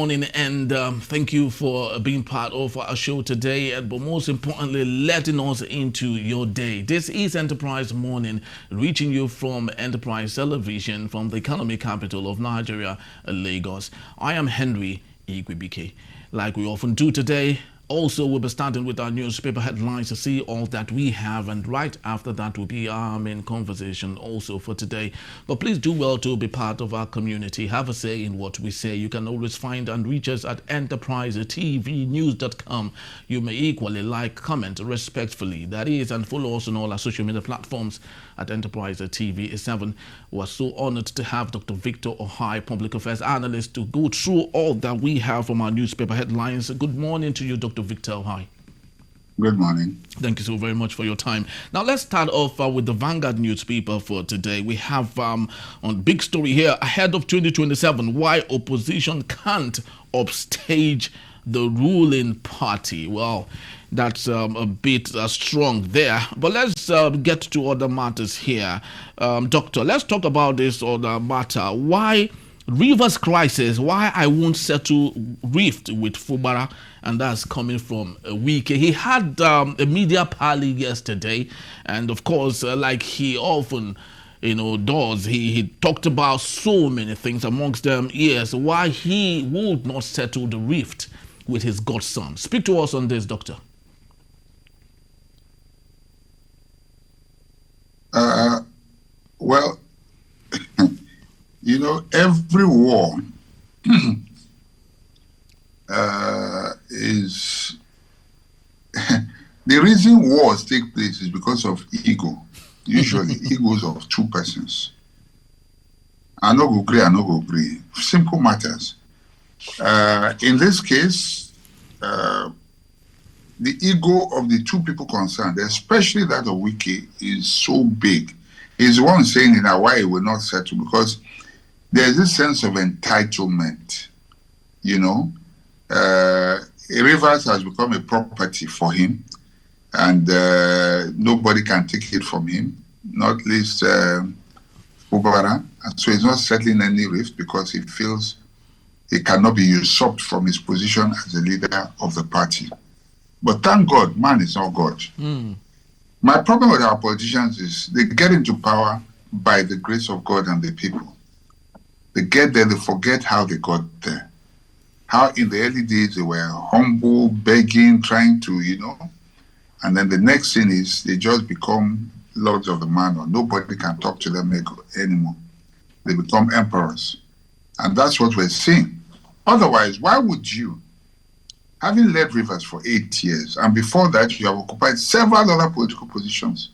morning, and thank you for being part of our show today, but most importantly, letting us into your day. This is Enterprise Morning, reaching you from Enterprise Television from the economy capital of Nigeria, Lagos. I am Henry Igwebike. Like we often do today, also, we'll be starting with our newspaper headlines to see all that we have, and right after that will be our main conversation also for today. But please do well to be part of our community. Have a say in what we say. You can always find and reach us at enterprisetvnews.com. You may equally like, comment respectfully, that is, and follow us on all our social media platforms at Enterprise TV 7. We're so honored to have Dr. Victor Ohai, public affairs analyst, to go through all that we have from our newspaper headlines. Good morning to you, Dr. Victor Ohai. Good morning. Thank you so very much for your time. Now let's start off with the Vanguard newspaper for today. We have on big story here, ahead of 2027, why opposition can't upstage the ruling party. Well, that's a bit strong there. But let's get to other matters here. Doctor, let's talk about this other matter. Why Rivers crisis, why I won't settle rift with Fubara, and that's coming from Wike. He had a media parley yesterday, and of course, like he often does, he talked about so many things, amongst them, yes, why he would not settle the rift with his godson. Speak to us on this, Doctor. Well, every war is the reason wars take place is because of ego. Usually, egos of two persons. I no go agree. Simple matters. In this case, the ego of the two people concerned, especially that of Wike, is so big. He's the one saying in why he will not settle, because there's this sense of entitlement. Rivers has become a property for him, and nobody can take it from him, not least Fubara. And so he's not settling any rift because he feels he cannot be usurped from his position as the leader of the party. But thank God, man is not God. My problem with our politicians is they get into power by the grace of God and the people. They get there, they forget how they got there. How in the early days they were humble, begging, trying to, and then the next thing is they just become lords of the manor. Nobody can talk to them anymore. They become emperors. And that's what we're seeing. Otherwise, why would you, having led Rivers for 8 years, and before that you have occupied several other political positions,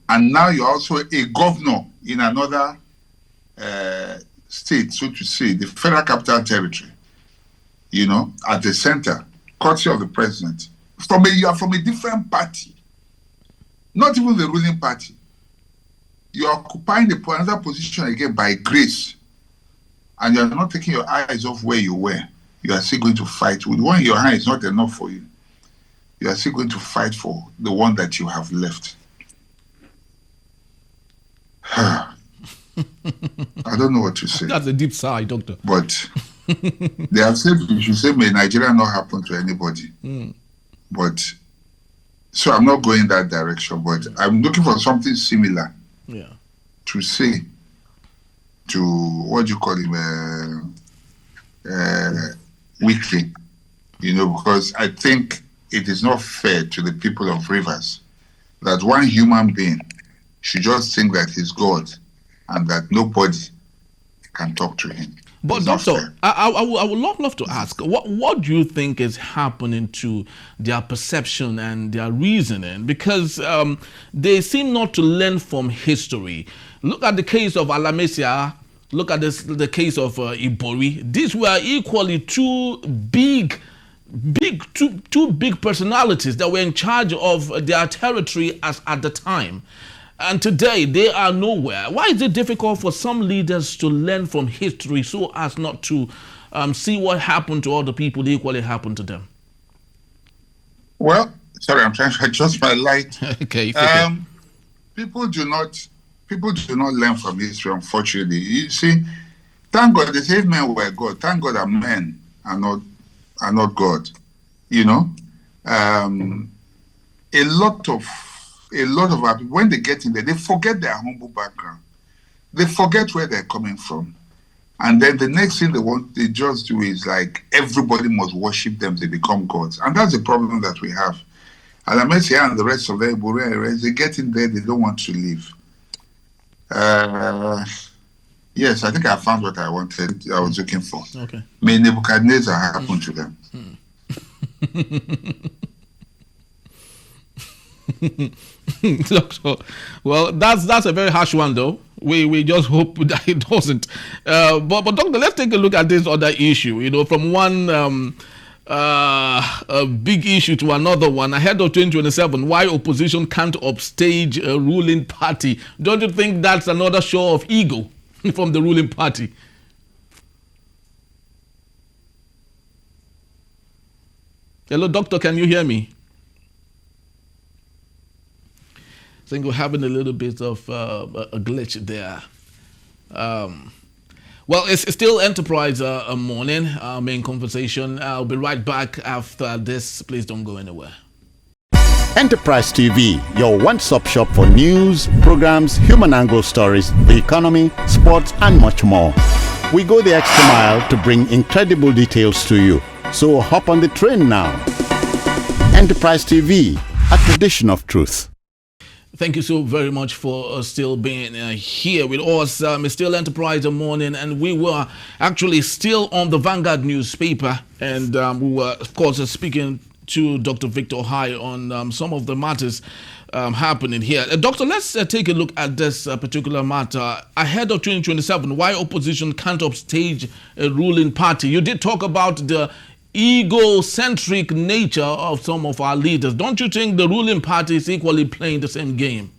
and now you're also a governor in another state, so to say, the Federal Capital Territory, at the center, courtesy of the president, you are from a different party, not even the ruling party. You are occupying another position again by grace, and you are not taking your eyes off where you were. You are still going to fight. With one in your hand is not enough for you. You are still going to fight for the one that you have left. I don't know what to say. That's a deep sigh, Doctor. But they have said, you should say, may Nigeria not happen to anybody. But, so I'm not going that direction, but I'm looking for something similar to say to, what do you call him, Wike, because I think it is not fair to the people of Rivers that one human being should just think that he's God and that nobody can talk to him. But Doctor, I would love to ask, what do you think is happening to their perception and their reasoning? Because they seem not to learn from history. Look at the case of Alamesia. Look at the case of Ibori. These were equally two big personalities that were in charge of their territory at the time. And today they are nowhere. Why is it difficult for some leaders to learn from history so as not to see what happened to other people equally happened to them? Well, sorry, I'm trying to adjust my light. Okay. People do not learn from history, unfortunately. You see, Thank God they say men were God. Thank God that men are not God. You know, a lot of our people, when they get in there, they forget their humble background. They forget where they're coming from. And then the next thing they just do is like everybody must worship them, they become gods. And that's the problem that we have. And Amesia and the rest of them, they get in there, they don't want to leave. Yes, I think I found what I was looking for. Okay. May Nebuchadnezzar happen to them. So, well, that's a very harsh one, though. We just hope that it doesn't. But doctor, let's take a look at this other issue. You know, from one a big issue to another one. Ahead of 2027, why opposition can't upstage a ruling party? Don't you think that's another show of ego from the ruling party? Hello, doctor, can you hear me? I think we're having a little bit of a glitch there. Well, it's still Enterprise morning, main conversation. I'll be right back after this. Please don't go anywhere. Enterprise TV, your one-stop shop for news, programs, human angle stories, the economy, sports, and much more. We go the extra mile to bring incredible details to you. So hop on the train now. Enterprise TV, a tradition of truth. Thank you so very much for still being here with us. It's still Enterprise morning, and we were actually still on the Vanguard newspaper, and we were, of course, speaking to Dr. Victor High on some of the matters happening here. Doctor, let's take a look at this particular matter. Ahead of 2027, why opposition can't upstage a ruling party? You did talk about the egocentric nature of some of our leaders. Don't you think the ruling party is equally playing the same game?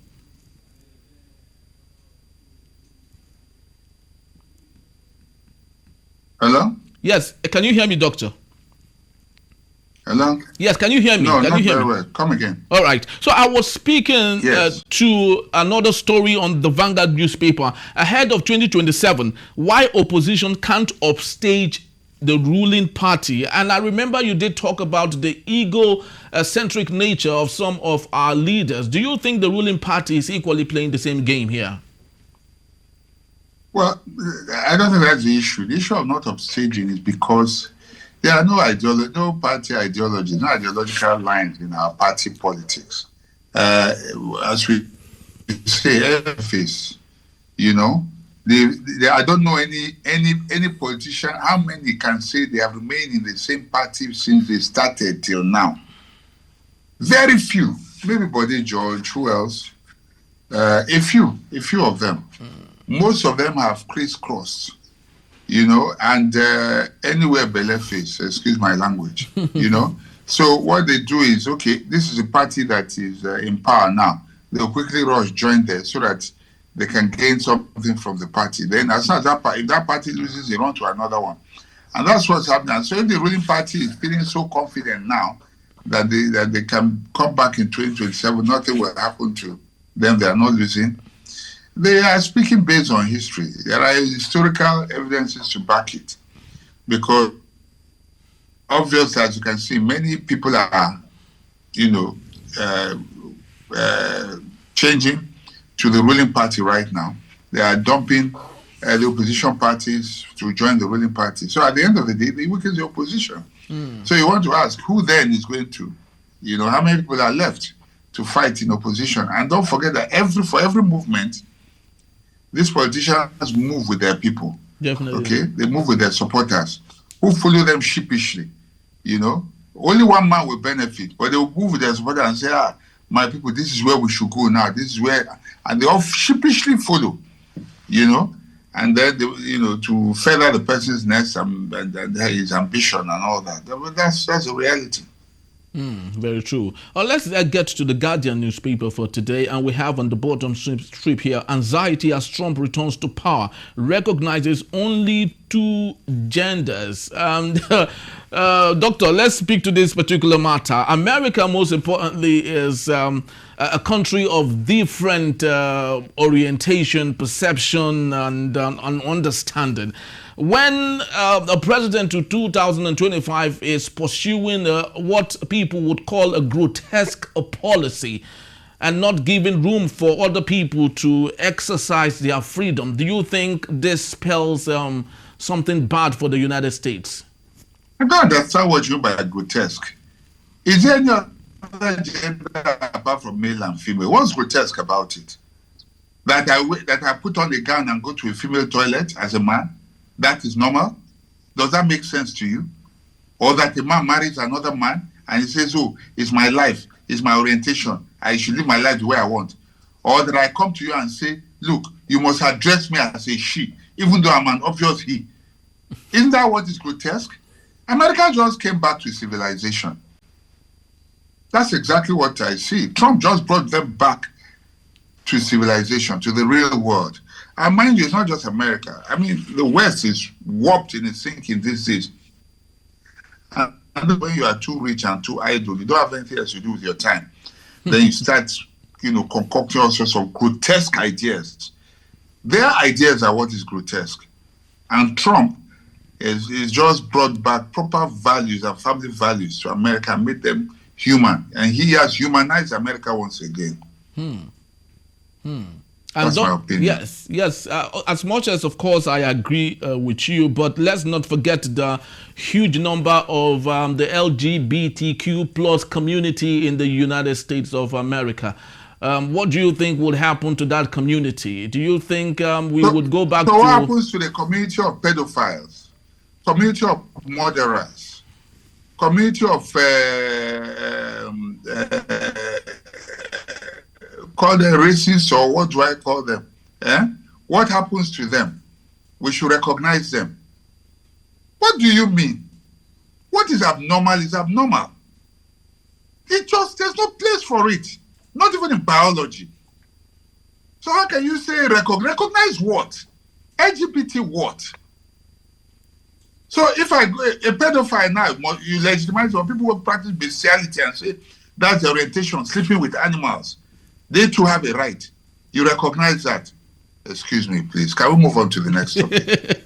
Hello? Yes. Can you hear me, doctor? Hello? Yes, can you hear me? No, can not you hear very me? well. Come again. All right. So I was speaking Yes. to another story on the Vanguard newspaper. Ahead of 2027, why opposition can't upstage the ruling party. And I remember you did talk about the ego-centric nature of some of our leaders. Do you think the ruling party is equally playing the same game here? Well, I don't think that's the issue. The issue of not upstaging is because there are no party ideology, no ideological lines in our party politics. As we say, face, you know, I don't know any politician, how many can say they have remained in the same party since they started till now? Very few. Maybe Bode George, who else? A few of them. Most of them have crisscrossed, you know, and anywhere belle face, excuse my language, you know. So what they do is, okay, this is a party that is in power now. They'll quickly rush, join there so that they can gain something from the party. Then as soon as if that party loses, they run to another one. And that's what's happening. So if the ruling party is feeling so confident now that they can come back in 2027, nothing will happen to them, they are not losing. They are speaking based on history. There are historical evidences to back it. Because obviously, as you can see, many people are, you know, changing to the ruling party right now. They are dumping the opposition parties to join the ruling party. So at the end of the day, they weaken the opposition. So you want to ask, who then is going to, you know, how many people are left to fight in opposition? And don't forget that for every movement, these politicians move with their people. Definitely. Okay? They move with their supporters who follow them sheepishly. You know? Only one man will benefit, but they will move with their supporters and say, my people, this is where we should go now. This is where, and they all sheepishly follow, you know, and then they, you know, to further the person's nest and his ambition and all that. But that's a reality. Very true. Let's get to the Guardian newspaper for today, and we have on the bottom strip here: anxiety as Trump returns to power, recognizes only two genders. And Doctor, let's speak to this particular matter. America, most importantly, is a country of different orientation, perception, and understanding. When a president to 2025 is pursuing what people would call a grotesque policy and not giving room for other people to exercise their freedom, do you think this spells something bad for the United States? I don't understand what you mean by grotesque. Is there any other gender apart from male and female? What's grotesque about it? That I put on a gown and go to a female toilet as a man? That is normal? Does that make sense to you? Or that a man marries another man and he says, oh, it's my life, it's my orientation, I should live my life the way I want. Or that I come to you and say, look, you must address me as a she, even though I'm an obvious he. Isn't that what is grotesque? America just came back to civilization. That's exactly what I see. Trump just brought them back to civilization, to the real world. And mind you, it's not just America. I mean, the West is warped in its thinking these days. And when you are too rich and too idle, you don't have anything else to do with your time. Then you start, concocting all sorts of grotesque ideas. Their ideas are what is grotesque. And Trump is just brought back proper values and family values to America and made them human. And he has humanized America once again. That's my opinion. Yes. As much as, of course, I agree with you, but let's not forget the huge number of the LGBTQ plus community in the United States of America. What do you think would happen to that community? Do you think we would go back to... So what happens to the community of pedophiles, community of murderers, community of... call them racists, or what do I call them? What happens to them? We should recognize them. What do you mean? What is abnormal is abnormal. There's no place for it. Not even in biology. So how can you say recognize what? LGBT what? So if a pedophile now, you legitimize when people will practice bestiality and say that's the orientation, sleeping with animals. They too have a right. You recognize that. Excuse me, please. Can we move on to the next topic?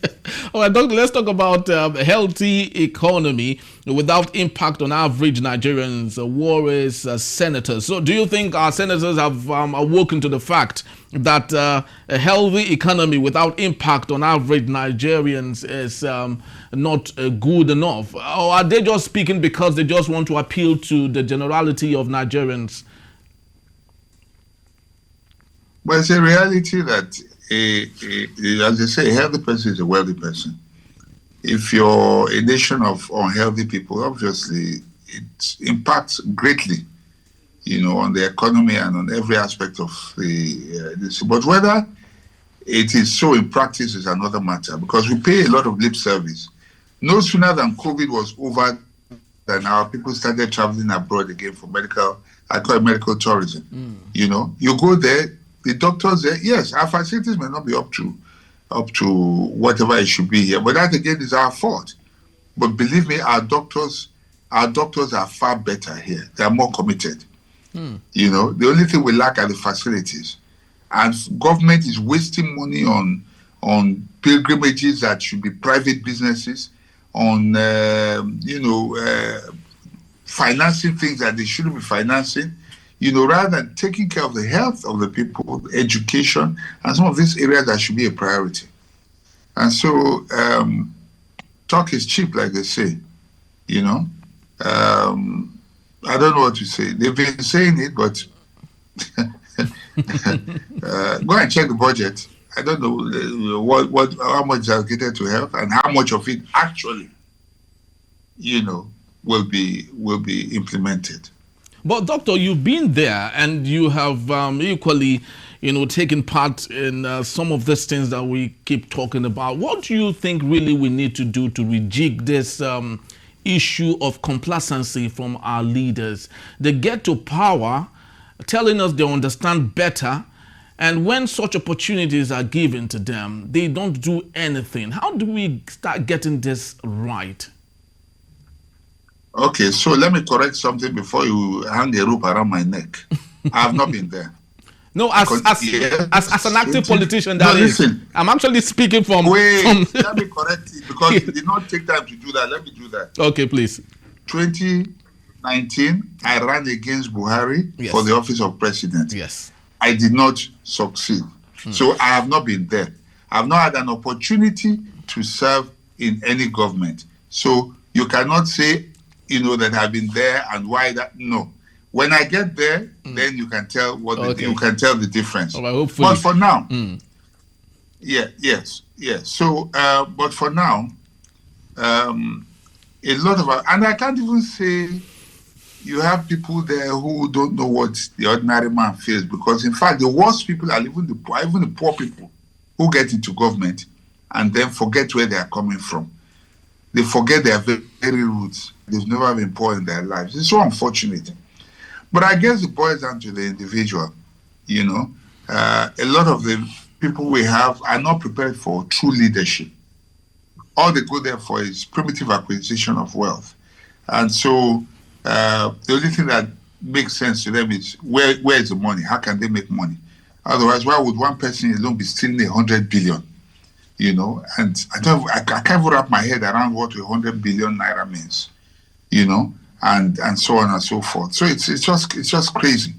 All right, Doctor, let's talk about a healthy economy without impact on average Nigerians, worries, senators. So do you think our senators have awoken to the fact that a healthy economy without impact on average Nigerians is not good enough? Or are they just speaking because they just want to appeal to the generality of Nigerians? But it's a reality that, as they say, a healthy person is a wealthy person. If you're a nation of unhealthy people, obviously it impacts greatly, on the economy and on every aspect of this. But whether it is so in practice is another matter, because we pay a lot of lip service. No sooner than COVID was over than our people started traveling abroad again for I call it medical tourism. You go there, the doctors there, yes, our facilities may not be up to whatever it should be here, but that again is our fault. But believe me, our doctors are far better here. They are more committed. The only thing we lack are the facilities, and government is wasting money on pilgrimages that should be private businesses, on financing things that they shouldn't be financing. Rather than taking care of the health of the people, education, and some of these areas that should be a priority. And so, talk is cheap, like they say, I don't know what to say. They've been saying it, but go and check the budget. I don't know how much is allocated to health and how much of it actually, will be implemented. But Doctor, you've been there and you have equally, taken part in some of these things that we keep talking about. What do you think really we need to do to rejig this issue of complacency from our leaders. They get to power telling us they understand better, and when such opportunities are given to them, they don't do anything. How do we start getting this right? Okay, so let me correct something before you hang a rope around my neck. I have not been there. No, as an active politician, listen. I'm actually speaking from... Wait, let me correct it, because it did not take time to do that. Let me do that. Okay, please. 2019, I ran against Buhari for the office of president. Yes. I did not succeed. So I have not been there. I have not had an opportunity to serve in any government. So you cannot say, that I've been there and why that. No. When I get there, then you can tell you can tell the difference. Right, hopefully. But for now, yes. So, but for now, a lot of, and I can't even say you have people there who don't know what the ordinary man feels, because in fact, the worst people are even the poor people who get into government and then forget where they are coming from. They forget their very roots. They've never been poor in their lives. It's so unfortunate. But I guess it boils down to the individual. A lot of the people we have are not prepared for true leadership. All they go there for is primitive acquisition of wealth. And so the only thing that makes sense to them is where is the money? How can they make money? Otherwise, why would one person alone be stealing 100 billion? And I can't even wrap my head around what 100 billion naira means. And so on and so forth. So it's just crazy.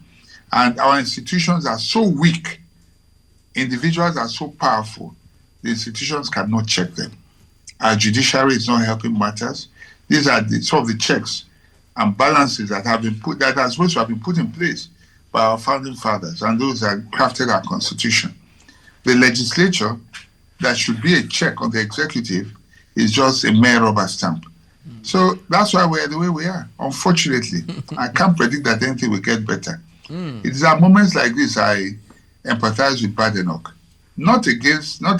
And our institutions are so weak. Individuals are so powerful. The institutions cannot check them. Our judiciary is not helping matters. These are some of the checks and balances that are supposed to have been put in place by our founding fathers, and those that crafted our constitution. The legislature, that should be a check on the executive, is just a mere rubber stamp. So that's why we're the way we are. Unfortunately, I can't predict that anything will get better. It is at moments like this I empathize with Badenoch. Not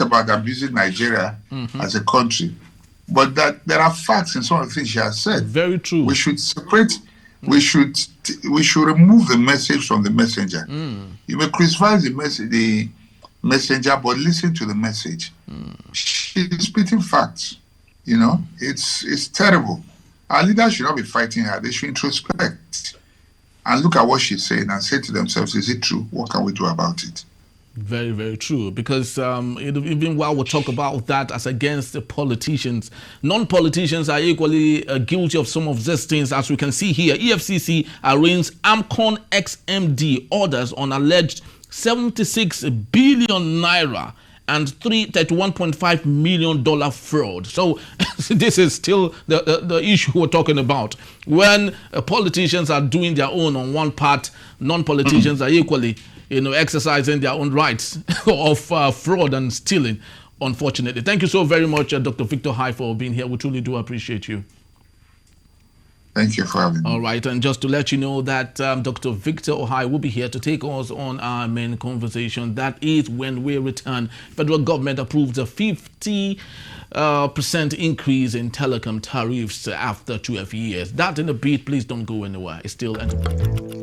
about abusing Nigeria as a country, but that there are facts in some of the things she has said. Very true. We should separate. We should remove the message from the messenger. You may crucify the messenger, but listen to the message. She's spitting facts. It's terrible. Our leaders should not be fighting her. They should introspect and look at what she's saying and say to themselves, is it true? What can we do about it? Very, very true. Because even while we talk about that as against the politicians, non-politicians are equally guilty of some of these things. As we can see here, EFCC arraigns Amcon XMD orders on alleged 76 billion naira and $31.5 million fraud. So this is still the issue we're talking about. When politicians are doing their own on one part, non-politicians are equally exercising their own rights of fraud and stealing, unfortunately. Thank you so very much, Dr. Victor Hai, for being here. We truly do appreciate you. Thank you for having me. All right, and just to let you know that Dr. Victor Ohai will be here to take us on our main conversation. That is when we return. Federal government approves a 50% increase in telecom tariffs after 12 years. That in a bit, please don't go anywhere. It's still enterprise.